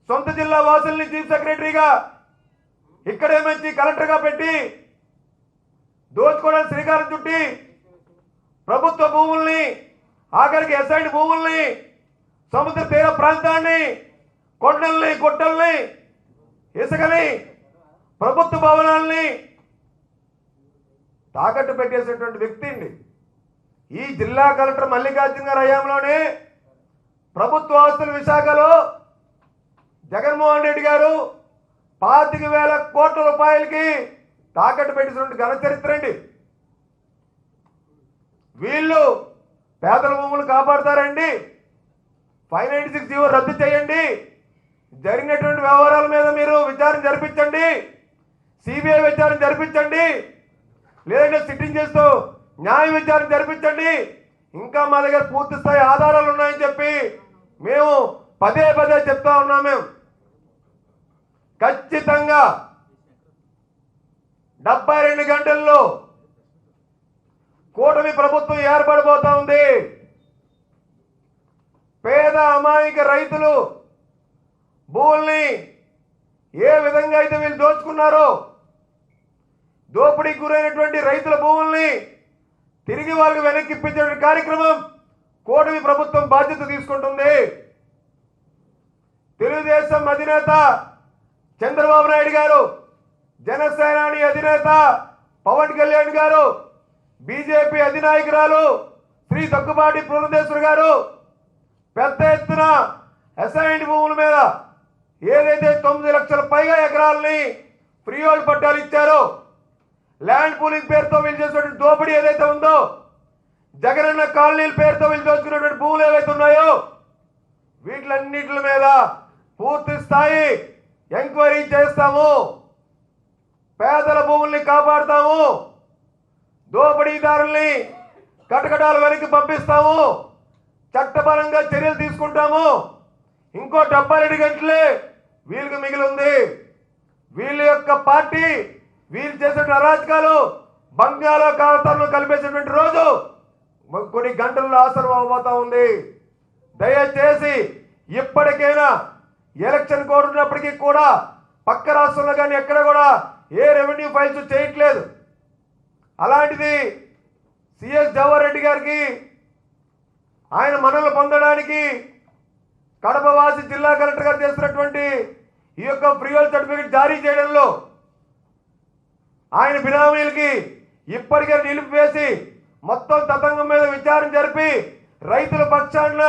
సొంత జిల్లా వాసుల్ని చీఫ్ సెక్రటరీగా ఇక్కడేమంచి కలెక్టర్గా పెట్టి దోచుకోవడానికి శ్రీకారం చుట్టి ప్రభుత్వ భూముల్ని, ఆఖరికి ఎస్ఐడి భూముల్ని, సముద్ర తీర ప్రాంతాన్ని, కొండల్ని, గుట్టల్ని, ఇసుకని, ప్రభుత్వ భవనాల్ని తాకట్టు పెట్టేసేటువంటి వ్యక్తి అండి. ఈ జిల్లా కలెక్టర్ మల్లికార్జున గారి హయాంలోనే ప్రభుత్వ ఆస్తుల విశాఖలో జగన్మోహన్ రెడ్డి గారు 25,000 కోట్ల రూపాయలకి తాకట్టు పెట్టినటువంటి ఘన చరిత్ర అండి. వీళ్ళు పేదల భూములు కాపాడతారండి. 596 జీవో రద్దు చేయండి. జరిగినటువంటి వ్యవహారాల మీద మీరు విచారణ జరిపించండి, సిబిఐ విచారణ జరిపించండి, లేదంటే సిట్టింగ్ చేస్తూ న్యాయ విచారణ జరిపించండి. ఇంకా మా దగ్గర పూర్తి స్థాయి ఆధారాలు ఉన్నాయని చెప్పి మేము పదే చెప్తా ఉన్నాం. మేము ఖచ్చితంగా 72 గంటల్లో కూటమి ప్రభుత్వం ఏర్పడబోతా ఉంది. పేద అమాయక రైతులు భూముల్ని ఏ విధంగా అయితే వీళ్ళు దోచుకున్నారో, దోపిడీకి గురైనటువంటి రైతుల భూముల్ని తిరిగి వాళ్ళకి వెనక్కి ఇప్పించే కార్యక్రమం కూటమి ప్రభుత్వం బాధ్యత తీసుకుంటుంది. తెలుగుదేశం అధినేత చంద్రబాబు నాయుడు గారు, జనసేనాని అధినేత పవన్ కళ్యాణ్ గారు, బీజేపీ అధినాయకురాలు శ్రీ దగ్గుబాటి పురంధేశ్వరి గారు పెద్ద ఎత్తున అసైన్డ్ భూముల మీద ఏదైతే 9 లక్షల పైగా ఎకరాలని ఫ్రీ హోల్డ్ పట్టాలు ఇచ్చారో, ల్యాండ్ పూలింగ్ పేరుతో వీళ్ళు చేసినటువంటి దోపిడీ ఏదైతే ఉందో, జగనన్న కాలనీల పేరుతో వీళ్ళు దోచుకున్నటువంటి భూములు ఏవైతే ఉన్నాయో, వీటిలన్నిటి మీద పూర్తి స్థాయి ఎంక్వైరీ చేస్తాము. పేదల భూముల్ని కాపాడుతాము. దోపిడీదారుల్ని కటకటాల వెనక్కి పంపిస్తాము. చట్టపరంగా చర్యలు తీసుకుంటాము. ఇంకో 72 గంటలే వీళ్ళకి మిగిలి ఉంది. వీళ్ళ యొక్క పార్టీ వీళ్ళు చేసే అరాచకాలు బంగాళాఖాతంలో కలిపేసేటువంటి రోజు కొన్ని గంటల్లో ఆసనం అవబోతా ఉంది. దయచేసి ఇప్పటికైనా ఎలక్షన్ కోడ్ ఉన్నప్పటికీ కూడా పక్క రాష్ట్రంలో కానీ ఎక్కడ కూడా ఏ రెవెన్యూ ఫైల్స్ చేయట్లేదు. అలాంటిది సిఎస్ జవహర్ రెడ్డి గారికి ఆయన మనల్ని పొందడానికి కడపవాసి జిల్లా కలెక్టర్ గారు చేస్తున్నటువంటి ఈ యొక్క ఫ్రీ హోల్డ్ సర్టిఫికేట్ జారీ చేయడంలో ఆయన బినామీలకి ఇప్పటికే నిలిపివేసి మొత్తం తతంగం మీద విచారణ జరిపి రైతుల పక్షాన,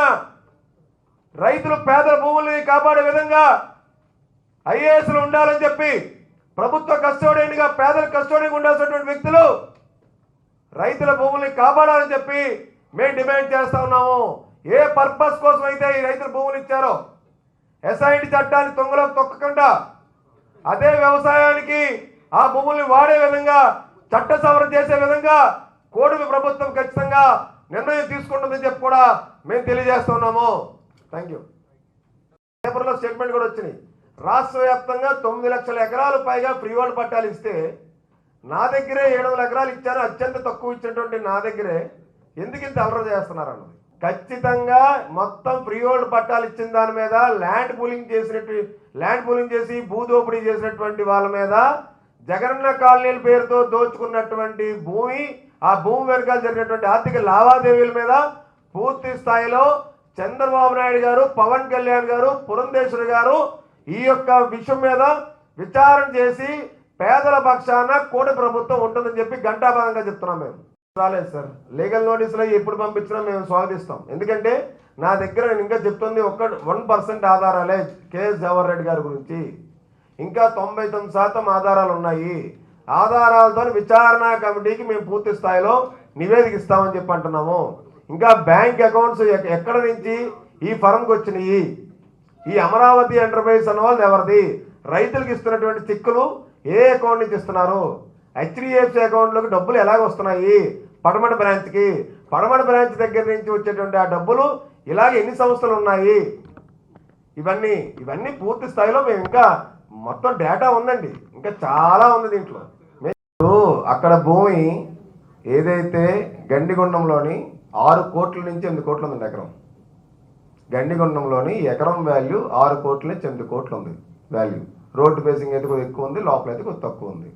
రైతులు పేదల భూములని కాపాడే విధంగా ఐఏఎస్లు ఉండాలని చెప్పి ప్రభుత్వ కస్టోడియన్గా పేదల కస్టోడియన్గా ఉండాల్సినటువంటి వ్యక్తులు రైతుల భూముల్ని కాపాడాలని చెప్పి మేము డిమాండ్ చేస్తా ఉన్నాము. ఏ పర్పస్ కోసం అయితే ఈ రైతుల భూములు ఇచ్చారో, ఎస్ఐటి చట్టాన్ని తొంగలోకి తొక్కకుండా అదే వ్యవసాయానికి ఆ భూముల్ని వాడే విధంగా చట్ట సవరణ చేసే విధంగా కూటమి ప్రభుత్వం ఖచ్చితంగా నిర్ణయం తీసుకుంటుందని చెప్పి కూడా మేము తెలియజేస్తున్నాము. Thank you. పేపర్లో స్టేట్మెంట్ కూడా వచ్చినాయి. రాష్ట్ర వ్యాప్తంగా 9 లక్షల ఎకరాలు పైగా ఫ్రీ హోల్డ్ పట్టాలు ఇస్తే నా దగ్గరే 700 ఎకరాలు ఇచ్చారు. అత్యంత తక్కువ ఇచ్చినటువంటి నా దగ్గరే ఎందుకు ఇంత అలర చేస్తున్నారు అన్నది. ఖచ్చితంగా మొత్తం ఫ్రీ హోల్డ్ పట్టాలు ఇచ్చిన దాని మీద ల్యాండ్ పూలింగ్ చేసి భూదోపిడీ చేసినటువంటి వాళ్ళ మీద జగనన్న కాలనీల పేరుతో దోచుకున్నటువంటి భూమి, ఆ భూమి వెనకాల జరిగినటువంటి ఆర్థిక లావాదేవీల మీద పూర్తి స్థాయిలో చంద్రబాబు నాయుడు గారు, పవన్ కళ్యాణ్ గారు, పురంధేశ్వరి గారు ఈ యొక్క విషయం మీద విచారణ చేసి పేదల పక్షాన కూటమి ప్రభుత్వం ఉంటుందని చెప్పి ఘంటాపథంగా చెప్తున్నాం. మేము రాలేదు సార్, లీగల్ నోటీసులు ఎప్పుడు పంపించినా మేము స్వాగతిస్తాం. ఎందుకంటే నా దగ్గర నేను ఇంకా చెప్తుంది 1% ఆధారాలే కేఎస్ జవహర్ రెడ్డి గారి గురించి. ఇంకా 99% ఆధారాలు ఉన్నాయి. ఆధారాలతో విచారణ కమిటీకి మేము పూర్తి స్థాయిలో నివేదిక ఇస్తామని చెప్పి అంటున్నాము. ఇంకా బ్యాంక్ అకౌంట్స్ ఎక్కడ నుంచి ఈ ఫర్మ్కి వచ్చినాయి, ఈ అమరావతి ఎంటర్ప్రైజ్ అన్న వాళ్ళు ఎవరిది, రైతులకు ఇస్తున్నటువంటి చెక్కులు ఏ అకౌంట్ నుంచి ఇస్తున్నారు, హెచ్డిఎఫ్సి అకౌంట్లోకి డబ్బులు ఎలాగ వస్తున్నాయి, పడమట బ్రాంచ్ దగ్గర నుంచి వచ్చేటువంటి ఆ డబ్బులు ఇలాగ ఎన్ని సంస్థలు ఉన్నాయి, ఇవన్నీ పూర్తి స్థాయిలో మేము ఇంకా మొత్తం డేటా ఉందండి. ఇంకా చాలా ఉంది దీంట్లో. అక్కడ భూమి ఏదైతే గండిగుండంలోని 6 కోట్ల నుంచి 8 కోట్లు ఉందండి ఎకరం. గండిగుండంలోని ఎకరం వాల్యూ 6 కోట్ల నుంచి 8 కోట్లు ఉంది వాల్యూ. రోడ్డు ఫేసింగ్ అయితే కొద్దిగా ఎక్కువ ఉంది, లోపల అయితే కొద్దిగా తక్కువ ఉంది.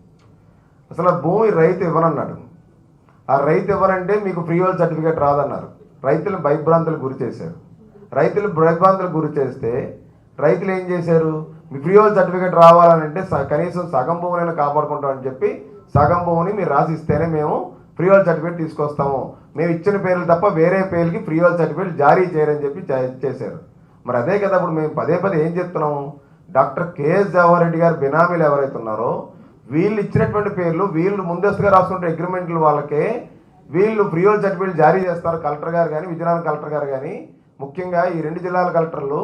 అసలు ఆ భూమి రైతు ఇవ్వనన్నాడు. ఆ రైతు ఇవ్వనంటే మీకు ఫ్రీ హోల్డ్ సర్టిఫికేట్ రాదన్నారు. రైతులు భయభ్రాంతులు గురి చేశారు. రైతులు భయభ్రాంతులు గురి చేస్తే రైతులు ఏం చేశారు, మీ ఫ్రీ హోల్డ్ సర్టిఫికేట్ రావాలంటే కనీసం సగం భూములైనా కాపాడుకుంటామని చెప్పి సగం భూమిని మీరు రాసి ఇస్తేనే మేము ఫ్రీ హోల్డ్ సర్టిఫికేట్ తీసుకొస్తాము, మేము ఇచ్చిన పేర్లు తప్ప వేరే పేర్లకి ఫ్రీ హోల్డ్ సర్టిఫికేట్ జారీ చేయరని చెప్పి చేశారు. మరి అదే కదా ఇప్పుడు మేము పదే ఏం చెప్తున్నాము, డాక్టర్ కేఎస్ జవహర్ రెడ్డి గారు బినామీలు ఎవరైతే ఉన్నారో వీళ్ళు ఇచ్చినటువంటి పేర్లు వీళ్ళు ముందస్తుగా రాసుకుంటే అగ్రిమెంట్లు వాళ్ళకే వీళ్ళు ఫ్రీ హోల్డ్ సర్టిఫికేట్ జారీ చేస్తారు. కలెక్టర్ గారు కానీ విజయనగరం కలెక్టర్ గారు కానీ ముఖ్యంగా ఈ 2 జిల్లాల కలెక్టర్లు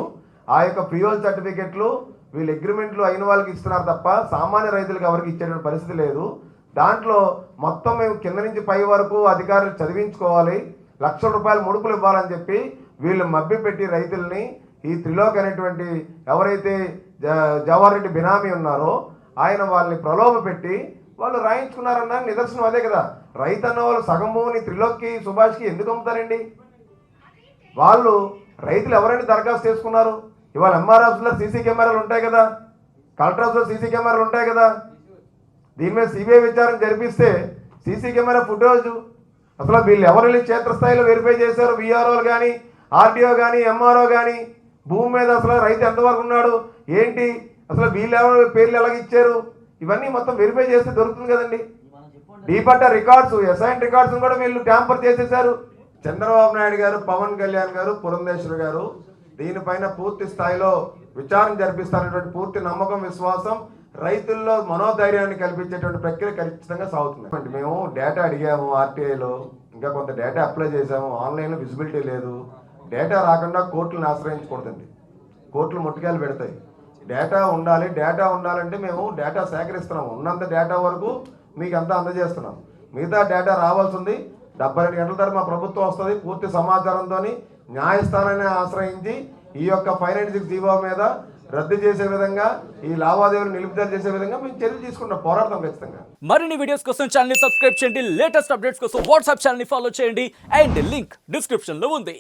ఆ యొక్క ఫ్రీ హోల్డ్ సర్టిఫికేట్లు వీళ్ళు అగ్రిమెంట్లు అయిన వాళ్ళకి ఇస్తున్నారు తప్ప సామాన్య రైతులకు ఎవరికి ఇచ్చేటువంటి పరిస్థితి లేదు. దాంట్లో మొత్తం మేము కింద నుంచి పై వరకు అధికారులు చదివించుకోవాలి, ₹1,00,000 ముడుపులు ఇవ్వాలని చెప్పి వీళ్ళు మభ్యపెట్టి రైతుల్ని ఈ త్రిలోక్ అనేటువంటి ఎవరైతే జవహర్ రెడ్డి బినామీ ఉన్నారో ఆయన వాళ్ళని ప్రలోభ పెట్టి వాళ్ళు రాయించుకున్నారన్న నిదర్శనం అదే కదా. రైతు అన్న వాళ్ళు సగం భూమిని త్రిలోక్కి సుభాష్కి ఎందుకు అమ్ముతారండి? వాళ్ళు రైతులు ఎవరైనా దరఖాస్తు చేసుకున్నారు. ఇవాళ ఎంఆర్ ఆఫీస్లో సీసీ కెమెరాలు ఉంటాయి కదా, కలెక్టర్ ఆఫీస్లో సీసీ కెమెరాలు ఉంటాయి కదా. దీని మీద సిబిఐ విచారణ జరిపిస్తే సీసీ కెమెరా ఫుటేజ్ అసలు వీళ్ళు ఎవరు క్షేత్రస్థాయిలో వెరిఫై చేశారు, విఆర్ఓలు కానీ ఆర్డీఓ కానీ ఎంఆర్ఓ కానీ భూమి మీద అసలు రైతు ఎంతవరకు ఉన్నాడు ఏంటి, అసలు వీళ్ళు ఎవరు పేర్లు ఎలాగ ఇచ్చారు, ఇవన్నీ మొత్తం వెరిఫై చేస్తే దొరుకుతుంది కదండి. డీపట్ట రికార్డ్స్ ఎస్ఐన్ రికార్డ్స్ కూడా వీళ్ళు ట్యాంపర్ చేసేశారు. చంద్రబాబు నాయుడు గారు, పవన్ కళ్యాణ్ గారు, పురంధేశ్వర్ గారు దీనిపైన పూర్తి స్థాయిలో విచారణ జరిపిస్తారనేటువంటి పూర్తి నమ్మకం, విశ్వాసం, రైతుల్లో మనోధైర్యాన్ని కల్పించేటువంటి ప్రక్రియ ఖచ్చితంగా సాగుతుంది. మేము డేటా అడిగాము ఆర్టీఐలో, ఇంకా కొంత డేటా అప్లై చేసాము, ఆన్లైన్లో విజిబిలిటీ లేదు. డేటా రాకుండా కోర్టులను ఆశ్రయించకూడదండి, కోర్టులు ముట్టుకాయలు పెడతాయి. డేటా ఉండాలి. డేటా ఉండాలంటే మేము డేటా సేకరిస్తున్నాం, ఉన్నంత డేటా వరకు మీకు అంతా అందజేస్తున్నాం. మిగతా డేటా రావాల్సి ఉంది. 72 గంటల తర్వాత మా ప్రభుత్వం వస్తుంది పూర్తి సమాచారంతో. న్యాయస్థానాన్ని ఆశ్రయించి ఈ యొక్క 596 జీవో మీద రద్దు చేసే విధంగా, ఈ లావాదేవీలు నిలుపుదల చేసే విధంగా మేము చర్యలు తీసుకుంటాం, పోరాడతాం ఖచ్చితంగా. మరిన్ని వీడియోస్ కోసం ఛానల్ ని సబ్స్క్రైబ్ చేయండి, లేటెస్ట్ అప్డేట్స్ కోసం వాట్సాప్ ఛానల్ ని ఫాలో చేయండి అండ్ లింక్ డిస్క్రిప్షన్ లో ఉంది.